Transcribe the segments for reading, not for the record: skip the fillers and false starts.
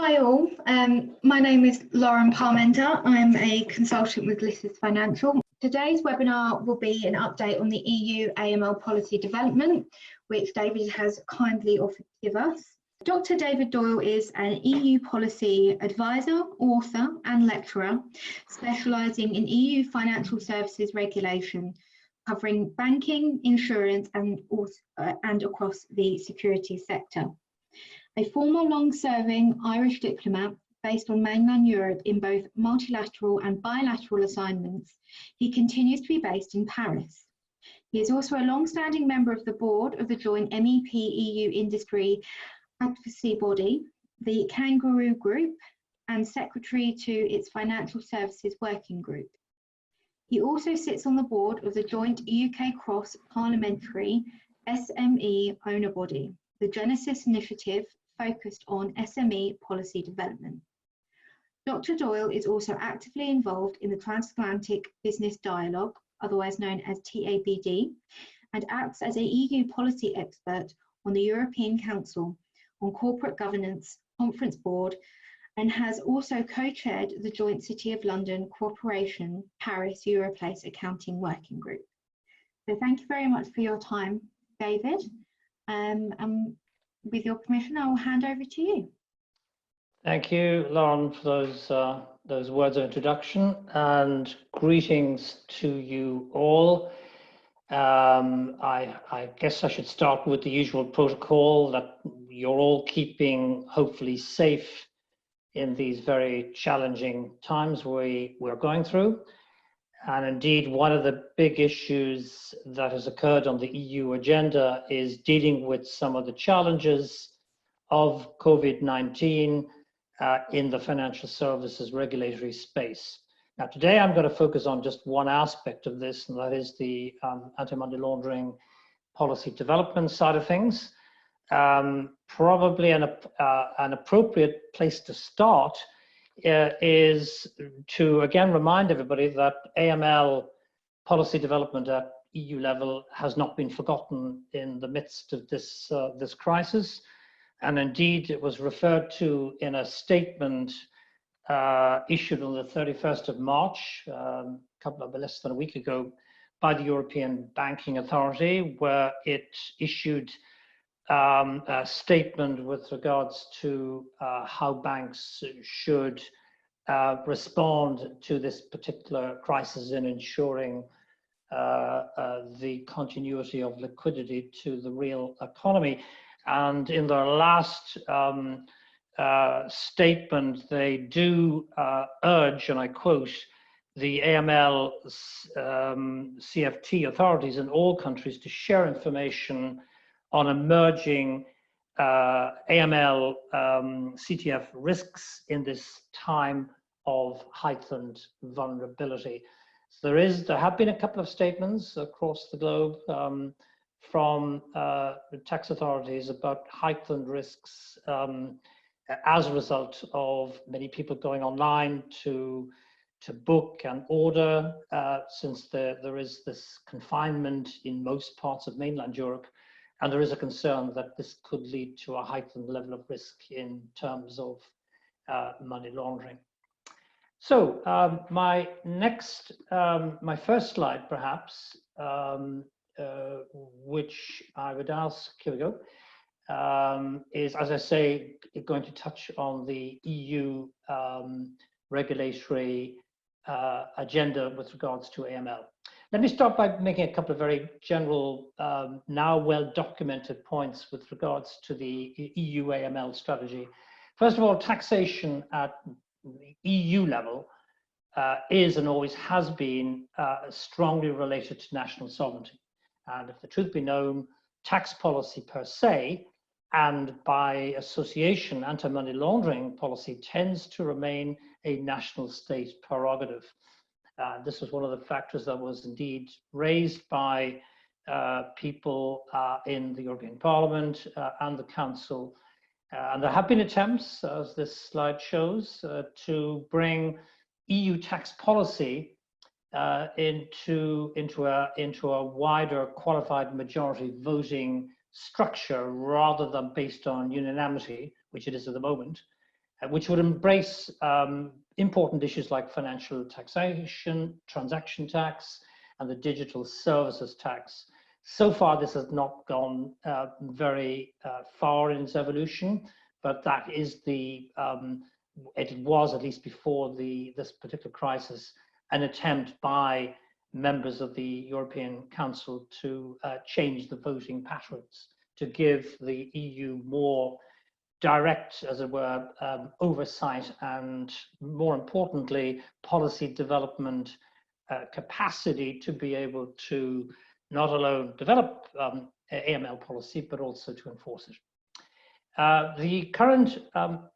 Hi all, my name is Lauren Parmenter. I'm a consultant with Lissus Financial. Today's webinar will be an update on the EU AML policy development, which David has kindly offered to give us. Dr. David Doyle is an EU policy advisor, author and lecturer, specialising in EU financial services regulation, covering banking, insurance and across the securities sector. A former long-serving Irish diplomat based on mainland Europe in both multilateral and bilateral assignments, he continues to be based in Paris. He is also a long-standing member of the board of the joint MEP EU industry advocacy body, the Kangaroo Group, and secretary to its financial services working group. He also sits on the board of the joint UK Cross Parliamentary SME owner body, the Genesis Initiative, focused on SME policy development. Dr. Doyle is also actively involved in the Transatlantic Business Dialogue, otherwise known as TABD, and acts as a EU policy expert on the European Council on Corporate Governance Conference Board, and has also co-chaired the joint City of London Cooperation Paris Europlace Accounting Working Group. So thank you very much for your time, David. With your permission, I will hand over to you. Thank you, Lauren, for those words of introduction, and greetings to you all. I guess I should start with the usual protocol that you're all keeping hopefully safe in these very challenging times we're going through. And indeed, one of the big issues that has occurred on the EU agenda is dealing with some of the challenges of COVID-19 in the financial services regulatory space. Now, today I'm going to focus on just one aspect of this, and that is the anti-money laundering policy development side of things. Probably an appropriate place to start is to again remind everybody that AML policy development at EU level has not been forgotten in the midst of this crisis, and indeed it was referred to in a statement issued on the 31st of March, less than a week ago, by the European Banking Authority, where it issued a statement with regards to how banks should respond to this particular crisis in ensuring the continuity of liquidity to the real economy. And in their last statement, they do urge, and I quote, the AML CFT authorities in all countries to share information on emerging AML CTF risks in this time of heightened vulnerability. So there have been a couple of statements across the globe from the tax authorities about heightened risks as a result of many people going online to book and order, since there is this confinement in most parts of mainland Europe. And there is a concern that this could lead to a heightened level of risk in terms of money laundering. So my first slide, perhaps, which I would ask, here we go, is, as I say, going to touch on the EU regulatory agenda with regards to AML. Let me start by making a couple of very general, now well-documented points with regards to the EU AML strategy. First of all, taxation at the EU level is and always has been strongly related to national sovereignty. And if the truth be known, tax policy per se, and by association, anti-money laundering policy tends to remain a national state prerogative. This was one of the factors that was indeed raised by people in the European Parliament and the Council. And there have been attempts, as this slide shows, to bring EU tax policy into a wider qualified majority voting structure rather than based on unanimity, which it is at the moment. which would embrace important issues like financial taxation, transaction tax, and the digital services tax. So far, this has not gone very far in its evolution, but that is it was, at least before this particular crisis, an attempt by members of the European Council to change the voting patterns, to give the EU more direct, as it were, oversight and, more importantly, policy development capacity to be able to not alone develop AML policy, but also to enforce it. The current,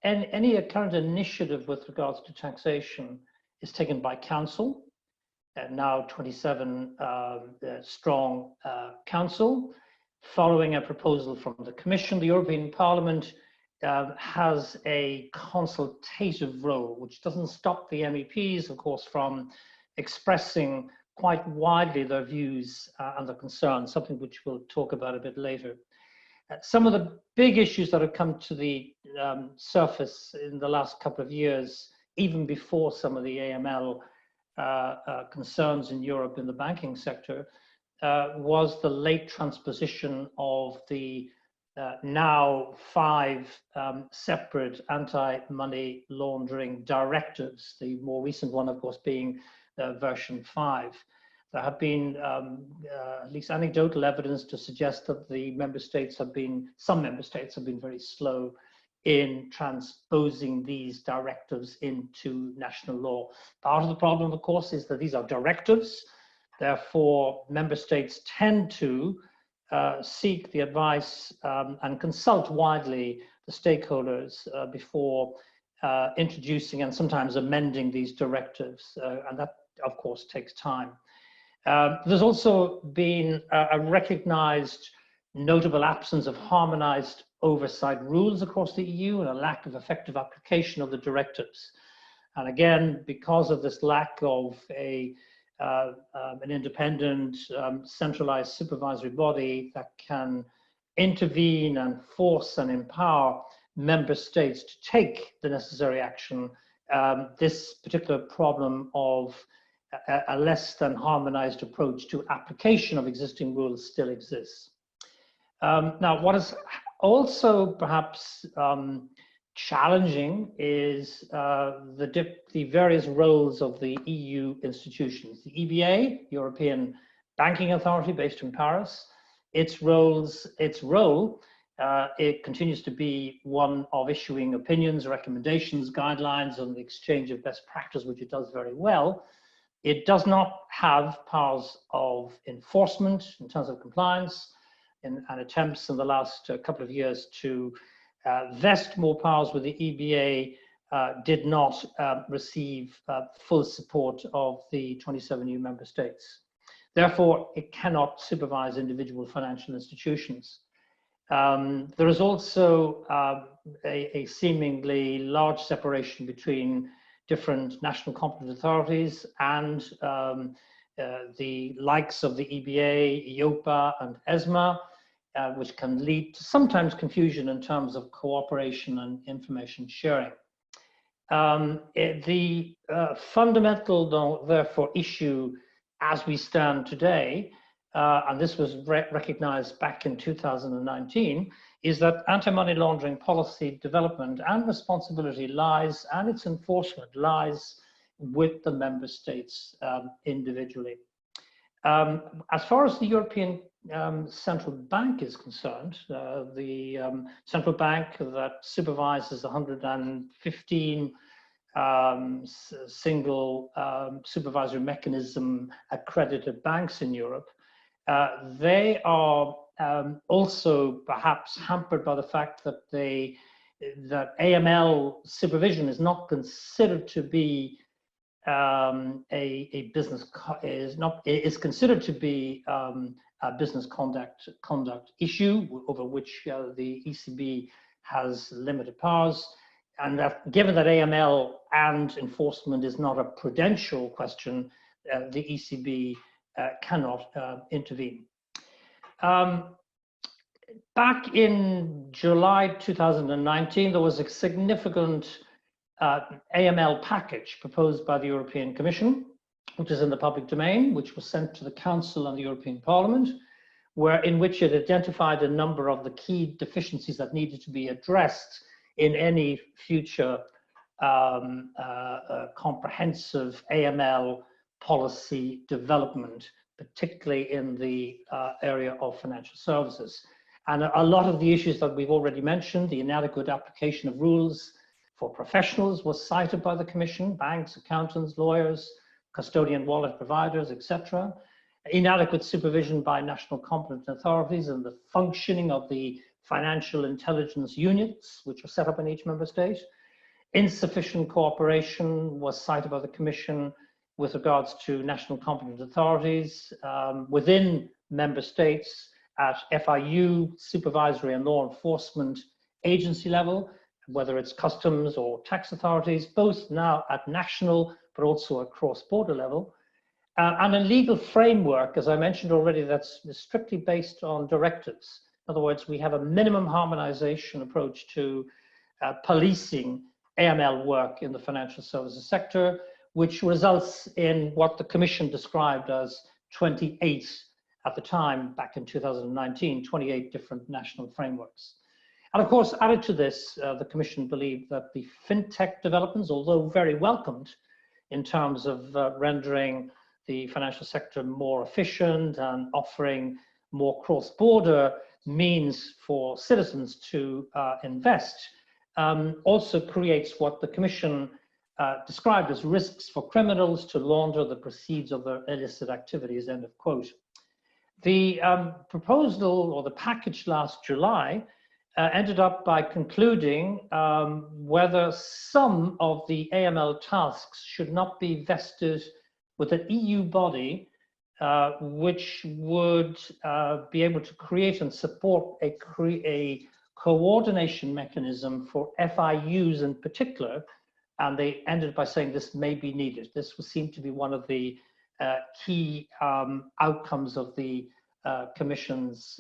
any current initiative with regards to taxation is taken by Council, now 27 strong Council, following a proposal from the Commission. The European Parliament has a consultative role, which doesn't stop the MEPs, of course, from expressing quite widely their views and their concerns, something which we'll talk about a bit later. Some of the big issues that have come to the surface in the last couple of years, even before some of the AML concerns in Europe in the banking sector, was the late transposition of the now 5 separate anti-money laundering directives, the more recent one, of course, being version 5. There have been at least anecdotal evidence to suggest that some member states have been very slow in transposing these directives into national law. Part of the problem, of course, is that these are directives. Therefore, member states tend to seek the advice and consult widely the stakeholders before introducing and sometimes amending these directives, and that, of course, takes time. There's also been a recognized notable absence of harmonized oversight rules across the EU and a lack of effective application of the directives. And again, because of this lack of an independent, centralized supervisory body that can intervene and force and empower member states to take the necessary action, this particular problem of a less than harmonized approach to application of existing rules still exists. Now, what is also perhaps challenging is the various roles of the EU institutions. The EBA, European Banking Authority, based in Paris, its role, it continues to be one of issuing opinions, recommendations, guidelines on the exchange of best practice, which it does very well. It does not have powers of enforcement in terms of compliance, and attempts in the last couple of years to vest more powers with the EBA did not receive full support of the 27 new member states. Therefore, it cannot supervise individual financial institutions. There is also a seemingly large separation between different national competent authorities and the likes of the EBA, EIOPA, and ESMA, which can lead to sometimes confusion in terms of cooperation and information sharing. The fundamental, therefore, issue as we stand today, and this was recognized back in 2019, is that anti-money laundering policy development and responsibility lies, and its enforcement lies with the member states individually. As far as the European Central Bank is concerned, the central bank that supervises 115 single supervisory mechanism accredited banks in Europe, they are also perhaps hampered by the fact that that AML supervision is not considered to be a business is considered to be a business conduct issue over which the ECB has limited powers, and that given that AML and enforcement is not a prudential question, the ECB cannot intervene. Back in July 2019, there was a significant AML package proposed by the European Commission, which is in the public domain, which was sent to the Council and the European Parliament, in which it identified a number of the key deficiencies that needed to be addressed in any future comprehensive AML policy development, particularly in the area of financial services. And a lot of the issues that we've already mentioned, the inadequate application of rules for professionals was cited by the Commission, banks, accountants, lawyers, custodian wallet providers, etc. Inadequate supervision by national competent authorities and the functioning of the financial intelligence units, which are set up in each member state. Insufficient cooperation was cited by the Commission with regards to national competent authorities within member states at FIU, supervisory and law enforcement agency level, whether it's customs or tax authorities, both now at national but also at cross-border level. And a legal framework, as I mentioned already, that's strictly based on directives. In other words, we have a minimum harmonization approach to policing AML work in the financial services sector, which results in what the Commission described as 28, at the time, back in 2019, 28 different national frameworks. And of course, added to this, the Commission believed that the fintech developments, although very welcomed in terms of rendering the financial sector more efficient and offering more cross-border means for citizens to invest, also creates what the Commission described as risks for criminals to launder the proceeds of their illicit activities, end of quote. The proposal or the package last July ended up by concluding whether some of the AML tasks should not be vested with an EU body which would be able to create and support a coordination mechanism for FIUs in particular. And they ended by saying this may be needed. This would seem to be one of the key outcomes of the Commission's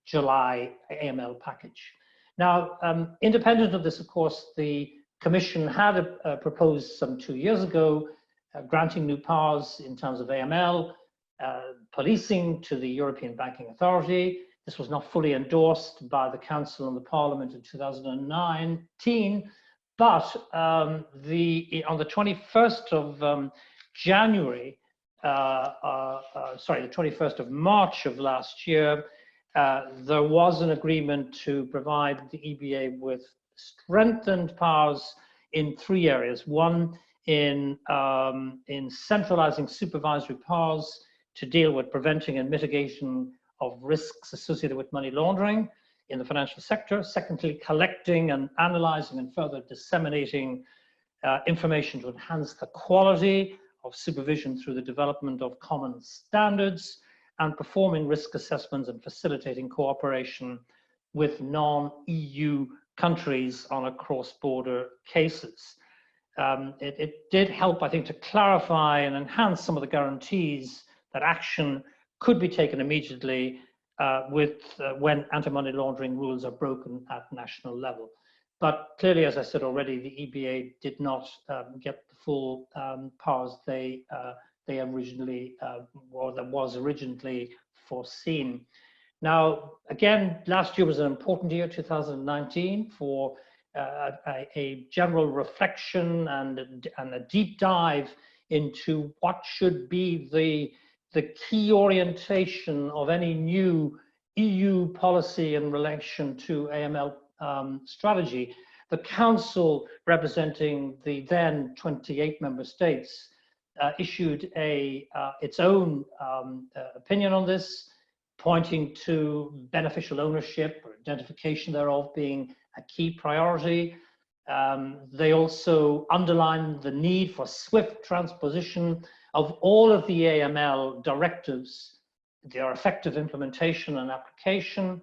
July AML package. Now, independent of this, of course, the Commission had proposed some 2 years ago granting new powers in terms of AML policing to the European Banking Authority. This was not fully endorsed by the Council and the Parliament in 2019, but on the 21st of January, the 21st of March of last year, there was an agreement to provide the EBA with strengthened powers in 3 areas. One, in centralizing supervisory powers to deal with preventing and mitigation of risks associated with money laundering in the financial sector. Secondly, collecting and analyzing and further disseminating information to enhance the quality of supervision through the development of common standards and performing risk assessments and facilitating cooperation with non-EU countries on a cross-border cases. It did help, I think, to clarify and enhance some of the guarantees that action could be taken immediately when anti-money laundering rules are broken at national level. But clearly, as I said already, the EBA did not get the full powers they originally, or that was originally foreseen. Now, again, last year was an important year, 2019, for a general reflection and a deep dive into what should be the key orientation of any new EU policy in relation to AML strategy. The Council, representing the then 28 member states, issued its own opinion on this, pointing to beneficial ownership or identification thereof being a key priority. They also underlined the need for swift transposition of all of the AML directives, their effective implementation and application.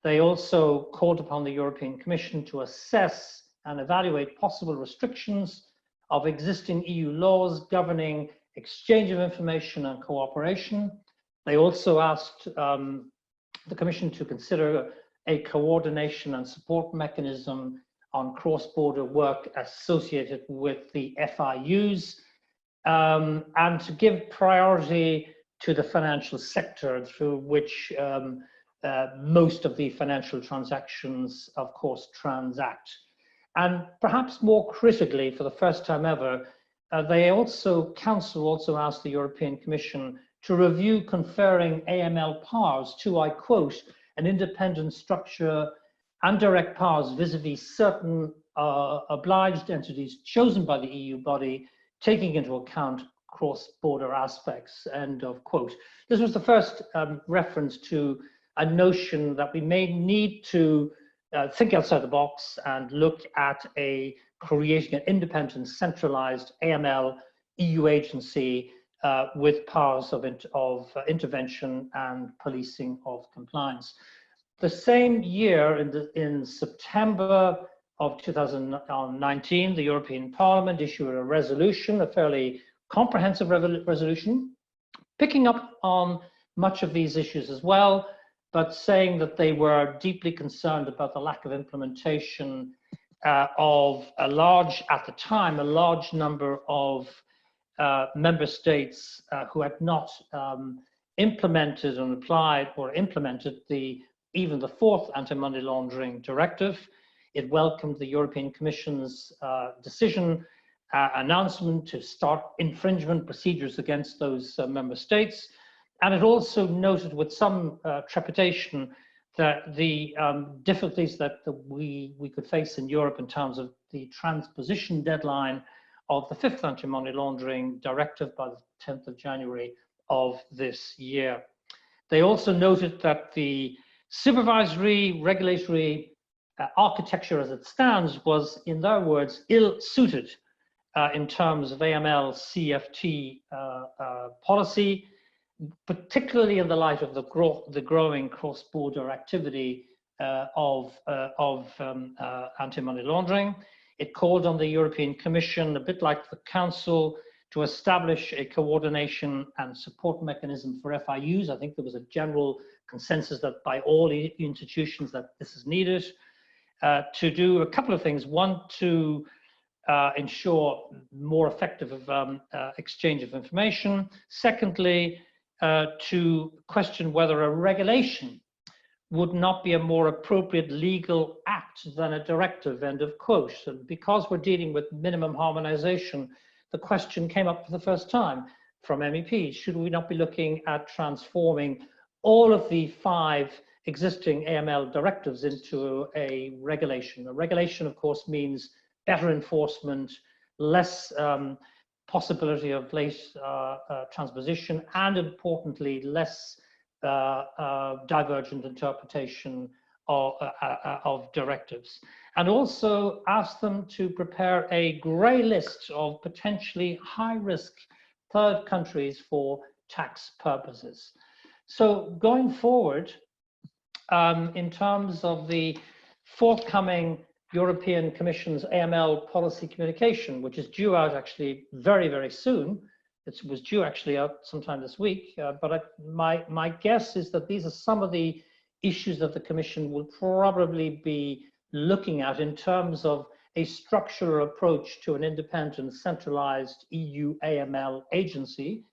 They also called upon the European Commission to assess and evaluate possible restrictions of existing EU laws governing exchange of information and cooperation. They also asked the Commission to consider a coordination and support mechanism on cross-border work associated with the FIUs, and to give priority to the financial sector through which most of the financial transactions, of course, transact. And perhaps more critically, for the first time ever, Council also asked the European Commission to review conferring AML powers to, I quote, an independent structure and direct powers vis-a-vis certain obliged entities chosen by the EU body, taking into account cross-border aspects, end of quote. This was the first reference to a notion that we may need to think outside the box and look at creating an independent, centralized AML EU agency with powers of intervention and policing of compliance. The same year, in September of 2019, the European Parliament issued a resolution, a fairly comprehensive resolution, picking up on much of these issues as well, but saying that they were deeply concerned about the lack of implementation of at the time, a large number of member states who had not implemented and applied or implemented even the fourth anti-money laundering directive. It welcomed the European Commission's decision announcement to start infringement procedures against those member states. And it also noted with some trepidation that the difficulties that we could face in Europe in terms of the transposition deadline of the fifth anti-money laundering directive by the 10th of January of this year. They also noted that the supervisory regulatory architecture as it stands was, in their words, ill-suited in terms of AML CFT policy, particularly in the light of the growing cross-border activity of anti-money laundering. It called on the European Commission, a bit like the Council, to establish a coordination and support mechanism for FIUs. I think there was a general consensus that by all institutions that this is needed, to do a couple of things. One, to ensure more effective exchange of information. Secondly, to question whether a regulation would not be a more appropriate legal act than a directive, end of quote. And because we're dealing with minimum harmonization, the question came up for the first time from MEPs. Should we not be looking at transforming all of the 5 existing AML directives into a regulation? A regulation, of course, means better enforcement, less possibility of late transposition, and importantly, less divergent interpretation of directives. And also ask them to prepare a grey list of potentially high-risk third countries for tax purposes. So going forward, in terms of the forthcoming European Commission's AML policy communication, which is due out actually very, very soon. It was due actually out sometime this week, but my guess is that these are some of the issues that the Commission will probably be looking at in terms of a structural approach to an independent, centralized EU AML agency.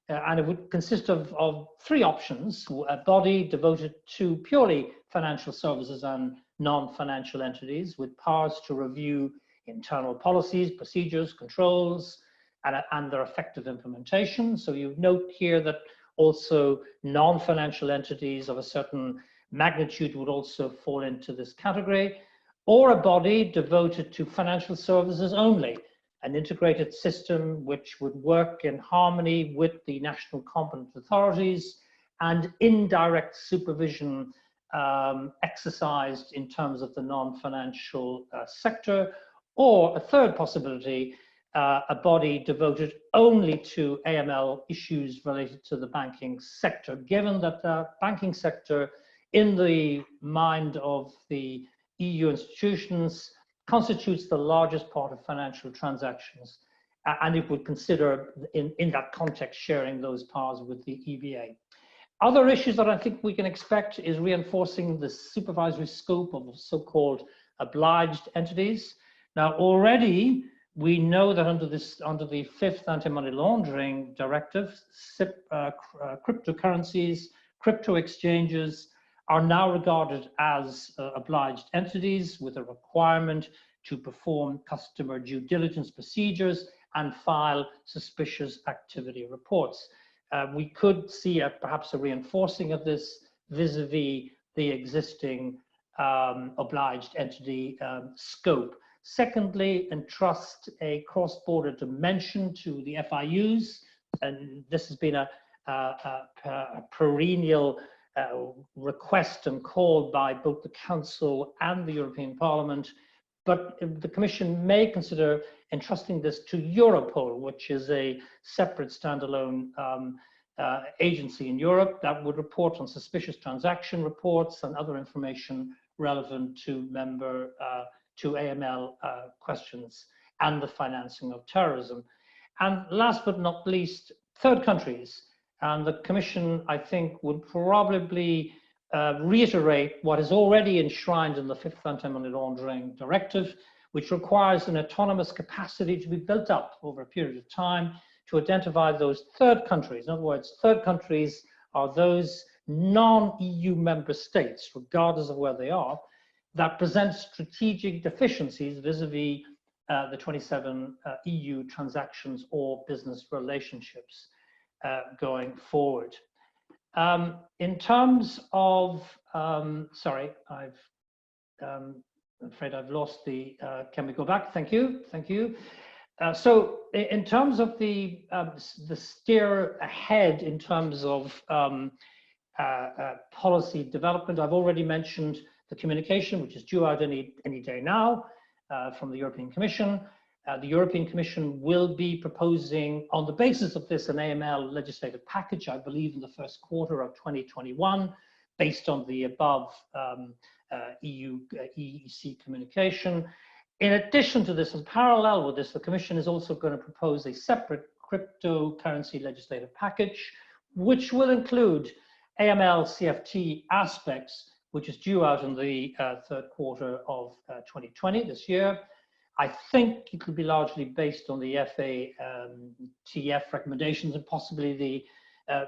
And it would consist of 3 options: a body devoted to purely financial services and non-financial entities with powers to review internal policies, procedures, controls, and their effective implementation. So you note here that also non-financial entities of a certain magnitude would also fall into this category, or a body devoted to financial services only, an integrated system which would work in harmony with the national competent authorities and indirect supervision exercised in terms of the non-financial sector, or a third possibility, a body devoted only to AML issues related to the banking sector, given that the banking sector, in the mind of the EU institutions, constitutes the largest part of financial transactions, and it would consider, in that context, sharing those powers with the EBA. Other issues that I think we can expect is reinforcing the supervisory scope of so-called obliged entities. Now, already we know that under the fifth anti-money laundering directive, cryptocurrencies, crypto exchanges are now regarded as obliged entities with a requirement to perform customer due diligence procedures and file suspicious activity reports. We could see perhaps a reinforcing of this vis-a-vis the existing obliged entity scope. Secondly, entrust a cross-border dimension to the FIUs, and this has been a perennial request and call by both the Council and the European Parliament, but the Commission may consider entrusting this to Europol, which is a separate standalone agency in Europe that would report on suspicious transaction reports and other information relevant to AML questions and the financing of terrorism. And last but not least, third countries. And the Commission, I think, would probably reiterate what is already enshrined in the fifth anti-money laundering directive, which requires an autonomous capacity to be built up over a period of time to identify those third countries. In other words, third countries are those non-EU member states, regardless of where they are, that present strategic deficiencies vis-a-vis the 27 EU transactions or business relationships going forward. In terms of, sorry, I'm afraid I've lost the, can we go back? Thank you, thank you. So in terms of the steer ahead in terms of policy development, I've already mentioned the communication, which is due out any day now from the European Commission. The European Commission will be proposing, on the basis of this, an AML legislative package, I believe, in the first quarter of 2021, based on the above EU EEC communication. In addition to this, in parallel with this, the Commission is also going to propose a separate cryptocurrency legislative package, which will include AML CFT aspects, which is due out in the third quarter of 2020, this year. I think it will be largely based on the FATF recommendations and possibly the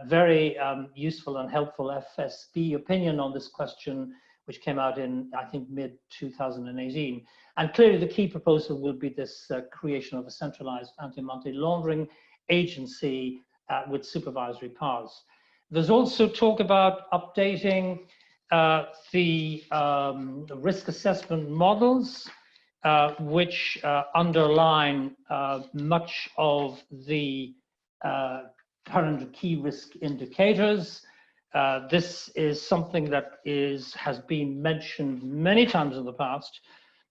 very useful and helpful FSB opinion on this question, which came out in, I think, mid-2018. And clearly the key proposal will be this creation of a centralized anti-money laundering agency with supervisory powers. There's also talk about updating the risk assessment models, which underline much of the current key risk indicators. This is something that has been mentioned many times in the past.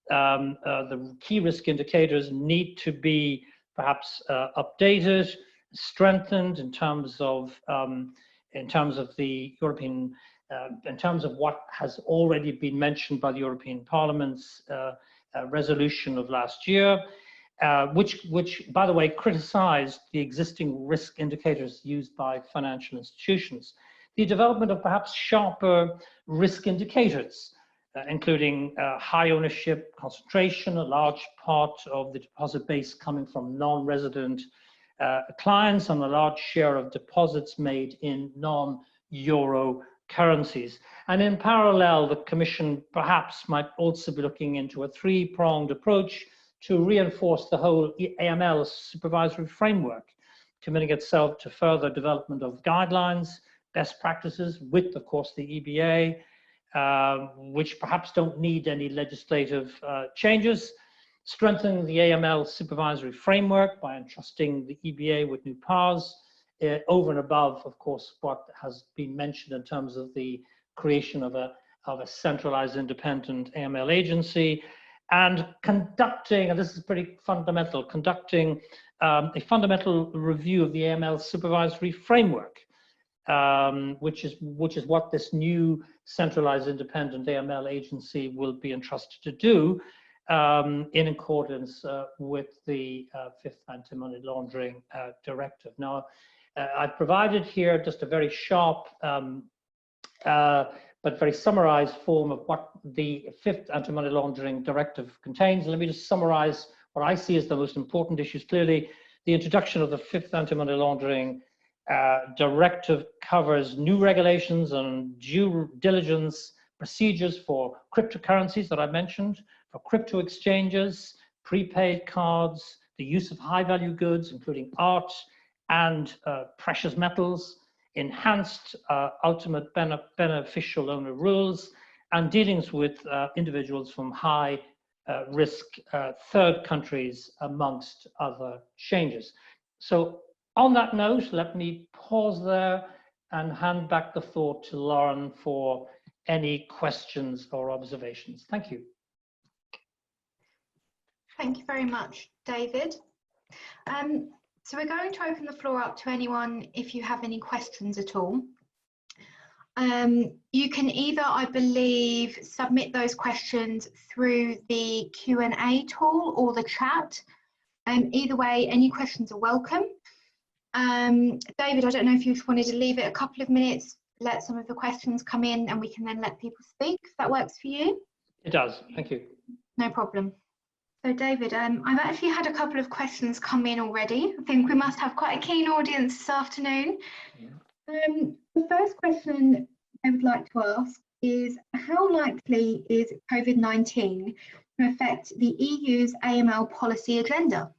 The key risk indicators need to be perhaps updated, strengthened in terms of the European, in terms of what has already been mentioned by the European Parliament's resolution of last year, which, by the way, criticized the existing risk indicators used by financial institutions. The development of perhaps sharper risk indicators, including high ownership concentration, a large part of the deposit base coming from non-resident clients, and a large share of deposits made in non-euro currencies. And in parallel, the Commission perhaps might also be looking into a three-pronged approach to reinforce the whole AML supervisory framework, committing itself to further development of guidelines, best practices with, of course, the EBA, which perhaps don't need any legislative changes, strengthening the AML supervisory framework by entrusting the EBA with new powers, over and above, of course, what has been mentioned in terms of the creation of a centralized independent AML agency, and conducting, and this is pretty fundamental, conducting a fundamental review of the AML supervisory framework, which is what this new centralized independent AML agency will be entrusted to do, in accordance with the fifth anti-money laundering directive. Now, I've provided here just a very sharp but very summarized form of what the fifth anti-money laundering directive contains. Let me just summarize what I see as the most important issues. Clearly, the introduction of the fifth anti-money laundering directive covers new regulations and due diligence procedures for cryptocurrencies that I mentioned, for crypto exchanges, prepaid cards, the use of high-value goods, including art and precious metals, enhanced ultimate beneficial owner rules, and dealings with individuals from high risk third countries, amongst other changes. So on that note, let me pause there and hand back the floor to Lauren for any questions or observations. Thank you. Thank you very much, David. So we're going to open the floor up to anyone if you have any questions at all. You can either, I believe, submit those questions through the Q&A tool or the chat. Either way, any questions are welcome. David, I don't know if you wanted to leave it a couple of minutes, let some of the questions come in, and we can then let people speak, if that works for you. It does, thank you. No problem. So David, I've actually had a couple of questions come in already. I think we must have quite a keen audience this afternoon. Yeah. The first question I would like to ask is, how likely is COVID-19 to affect the EU's AML policy agenda?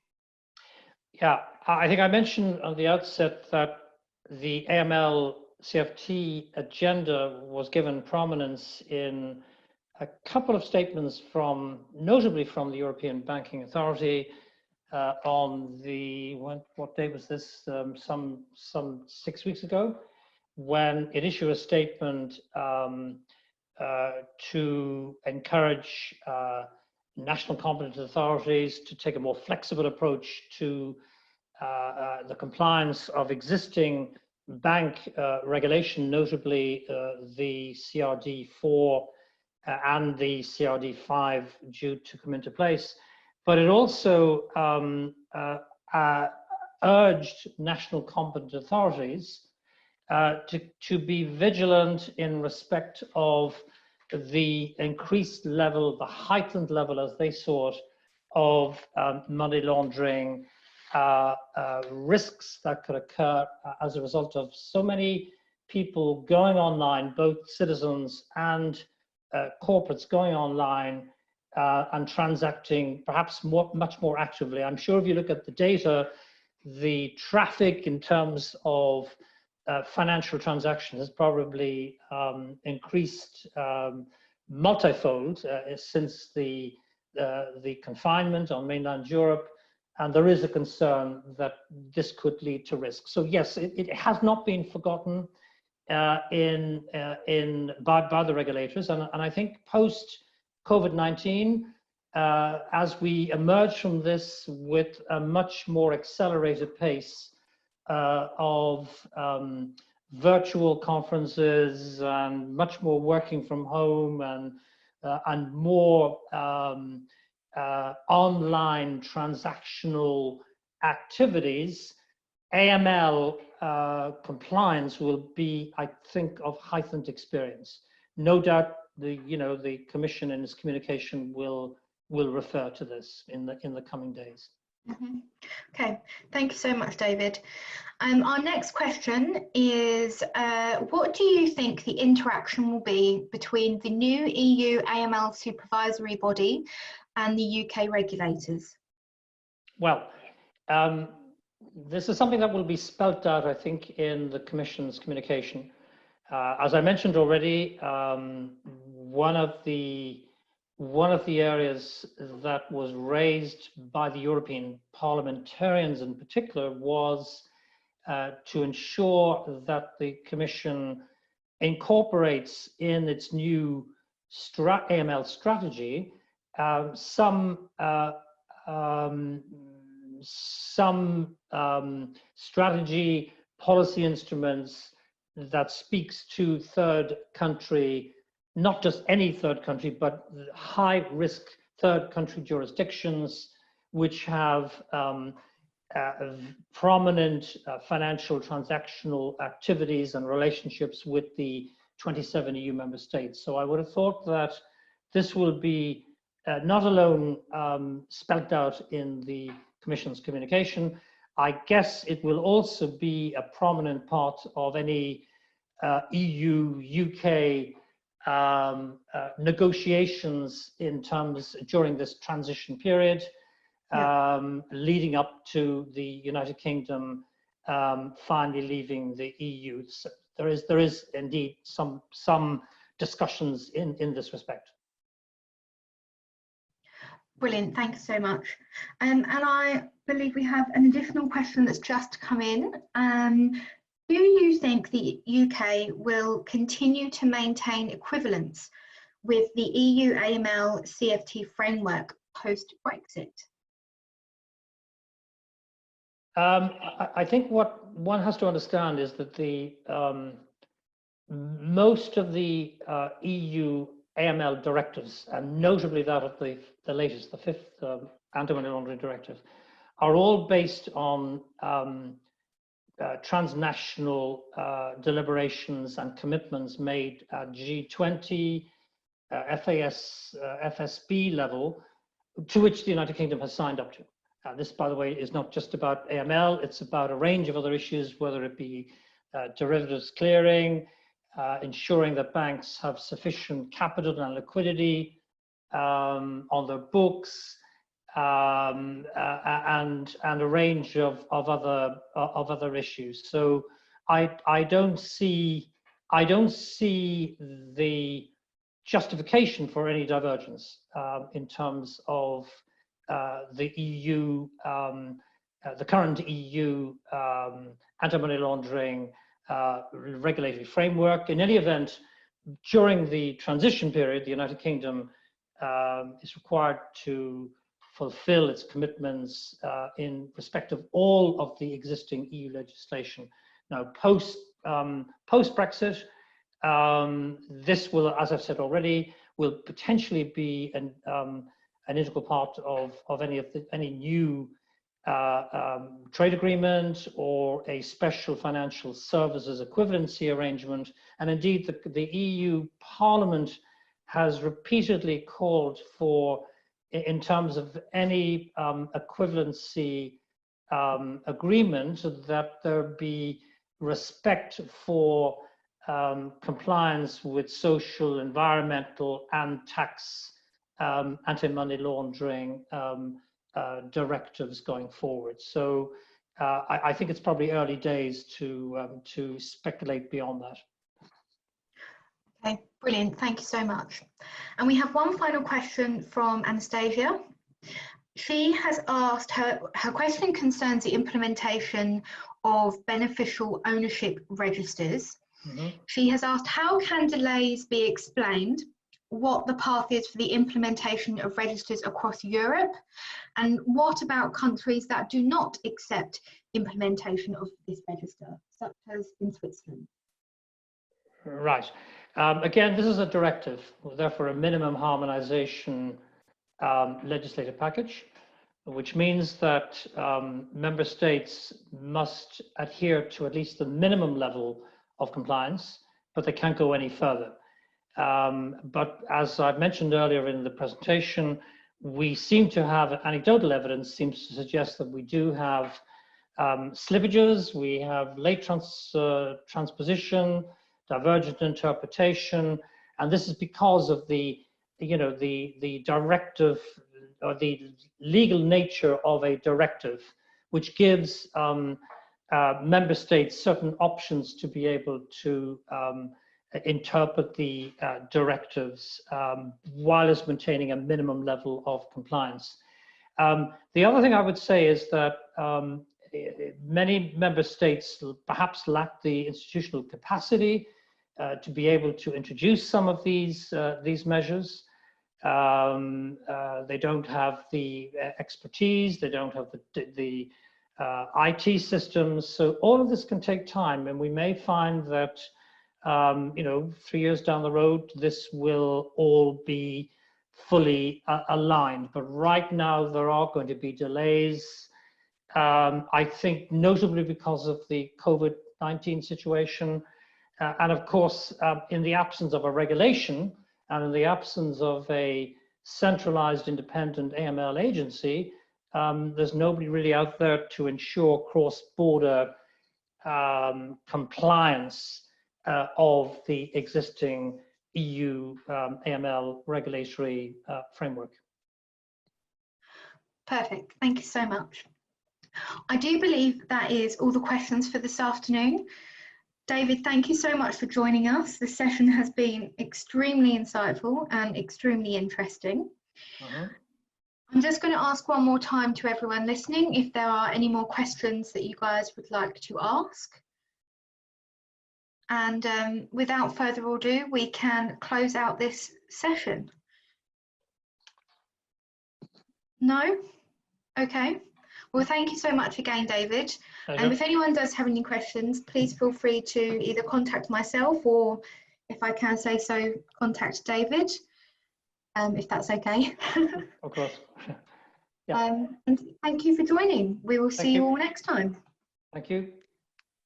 Yeah, I think I mentioned on the outset that the AML CFT agenda was given prominence in a couple of statements notably from the European Banking Authority on the, what day was this? Some 6 weeks ago, when it issued a statement to encourage national competent authorities to take a more flexible approach to the compliance of existing bank regulation, notably the CRD4 and the CRD5 due to come into place. But it also urged national competent authorities to be vigilant in respect of the increased level, the heightened level as they saw it, of money laundering risks that could occur as a result of so many people going online, both citizens and corporates going online and transacting perhaps much more actively. I'm sure if you look at the data, the traffic in terms of financial transactions has probably increased multifold since the confinement on mainland Europe, and there is a concern that this could lead to risk. So yes, it has not been forgotten by the regulators, and I think post COVID-19, as we emerge from this with a much more accelerated pace of virtual conferences and much more working from home and more online transactional activities, AML compliance will be, I think, of heightened experience. No doubt the Commission in its communication will refer to this in the coming days. Mm-hmm. Okay, thank you so much, David. Our next question is, what do you think the interaction will be between the new EU AML supervisory body and the UK regulators? Well, this is something that will be spelt out, I think, in the Commission's communication. As I mentioned already, one of the areas that was raised by the European parliamentarians in particular was to ensure that the Commission incorporates in its new AML strategy some strategy policy instruments that speaks to third country, not just any third country, but high risk third country jurisdictions which have prominent financial transactional activities and relationships with the 27 EU member states. So I would have thought that this will be not alone spelled out in the Commission's communication. I guess it will also be a prominent part of any EU-UK negotiations in terms during this transition period, leading up to the United Kingdom finally leaving the EU. So there is indeed some discussions in this respect. Brilliant, thanks so much. And I believe we have an additional question that's just come in. Do you think the UK will continue to maintain equivalence with the EU AML CFT framework post-Brexit? I think what one has to understand is that the most of the EU AML directives, and notably that of the latest, the fifth anti-money laundering directive, are all based on transnational deliberations and commitments made at G20, FAS, FSB level, to which the United Kingdom has signed up to. This, by the way, is not just about AML, it's about a range of other issues, whether it be derivatives clearing, ensuring that banks have sufficient capital and liquidity on their books, and a range of other issues. So I don't see the justification for any divergence in terms of the EU, the current EU anti-money laundering regulatory framework. In any event, during the transition period, the United Kingdom is required to fulfill its commitments in respect of all of the existing EU legislation. Now, post-Brexit, this will, as I've said already, will potentially be an integral part of any new trade agreement or a special financial services equivalency arrangement. And indeed, the EU Parliament has repeatedly called for, in terms of any equivalency agreement, that there be respect for compliance with social, environmental, and tax anti-money laundering directives going forward. So I think it's probably early days to speculate beyond that. Okay, brilliant. Thank you so much. And we have one final question from Anastasia. She has asked, her question concerns the implementation of beneficial ownership registers. Mm-hmm. She has asked, how can delays be explained? What the path is for the implementation of registers across Europe? And what about countries that do not accept implementation of this register, such as in Switzerland? Right. Again, this is a directive, therefore a minimum harmonization legislative package, which means that member states must adhere to at least the minimum level of compliance, but they can't go any further. But as I've mentioned earlier in the presentation, we seem to have anecdotal evidence seems to suggest that we do have slippages, we have late transposition, divergent interpretation, and this is because of the directive or the legal nature of a directive, which gives member states certain options to be able to interpret the directives while maintaining a minimum level of compliance. The other thing I would say is that many member states perhaps lack the institutional capacity to be able to introduce some of these measures. They don't have the expertise, they don't have the IT systems, so all of this can take time, and we may find that 3 years down the road, this will all be fully aligned. But right now, there are going to be delays. I think notably because of the COVID-19 situation, And of course, in the absence of a regulation and in the absence of a centralized independent AML agency, there's nobody really out there to ensure cross-border compliance of the existing EU AML regulatory framework. Perfect. Thank you so much. I do believe that is all the questions for this afternoon. David, thank you so much for joining us. The session has been extremely insightful and extremely interesting. I'm just going to ask one more time to everyone listening if there are any more questions that you guys would like to ask. And without further ado, we can close out this session. No? Okay. Well, thank you so much again, David. And if anyone does have any questions, please feel free to either contact myself or, if I can say so, contact David, if that's okay. Of course. Yeah. And thank you for joining. We will see you all next time. Thank you.